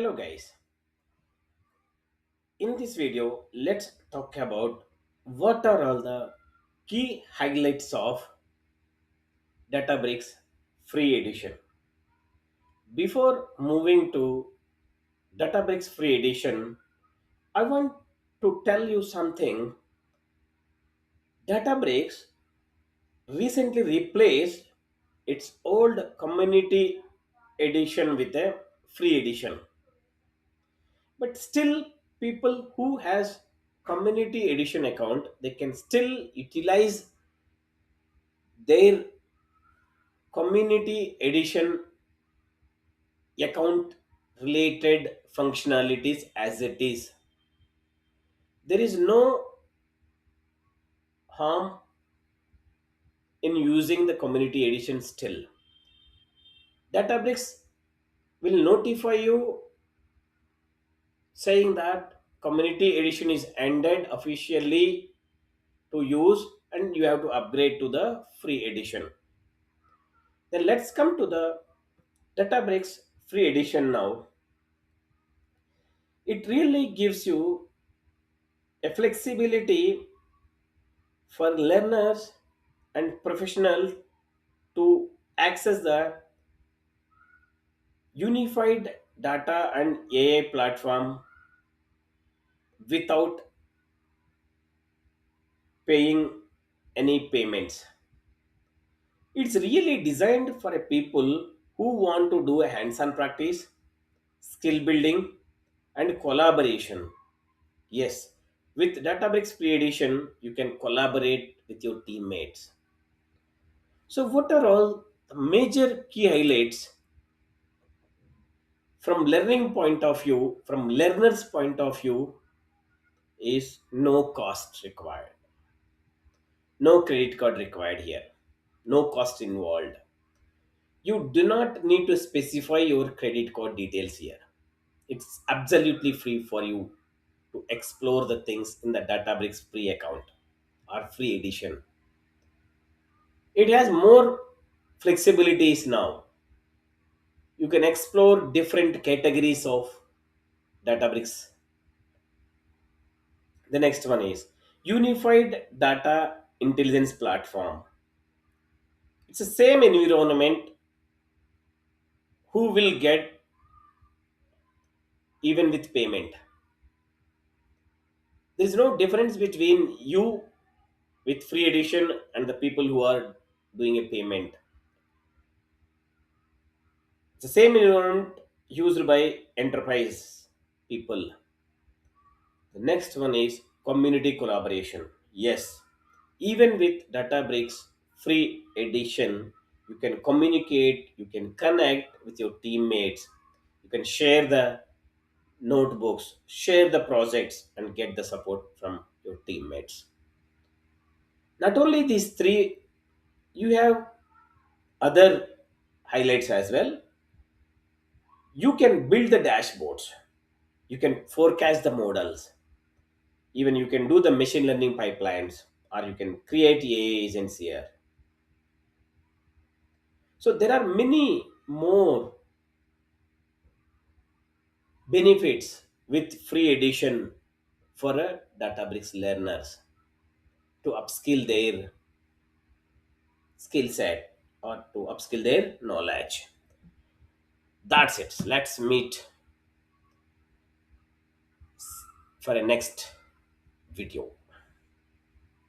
Hello guys, in this video let's talk about what are all the key highlights of Databricks free edition. Before moving to Databricks free edition, I want to tell you something. Databricks recently replaced its old community edition with a free edition, but still people who has community edition account, they can still utilize their community edition account related functionalities as it is. There is no harm in using the community edition still. Databricks will notify you saying that community edition is ended officially to use and you have to upgrade to the free edition. Then let's come to the Databricks free edition now. It really gives you a flexibility for learners and professionals to access the unified data and AI platform without paying any payments. It's really designed for a people who want to do a hands-on practice, skill building, and collaboration. Yes, with Databricks Free Edition, you can collaborate with your teammates. So, what are all the major key highlights from learning point of view, from learner's point of view? Is no cost required, no credit card required here, no cost involved. You do not need to specify your credit card details here. It's absolutely free for you to explore the things in the Databricks free account or free edition. It has more flexibilities now. You can explore different categories of Databricks. The next one is unified data intelligence platform. It's the same environment who will get even with payment. There is no difference between you with free edition and the people who are doing a payment. It's the same environment used by enterprise people. The next one is community collaboration. Yes, even with Databricks free edition, you can communicate, you can connect with your teammates, you can share the notebooks, share the projects, and get the support from your teammates. Not only these three, you have other highlights as well. You can build the dashboards, you can forecast the models, even you can do the machine learning pipelines, or you can create AI agents here. So there are many more benefits with free edition for a Databricks learners to upskill their skill set or to upskill their knowledge. That's it. Let's meet for a next video.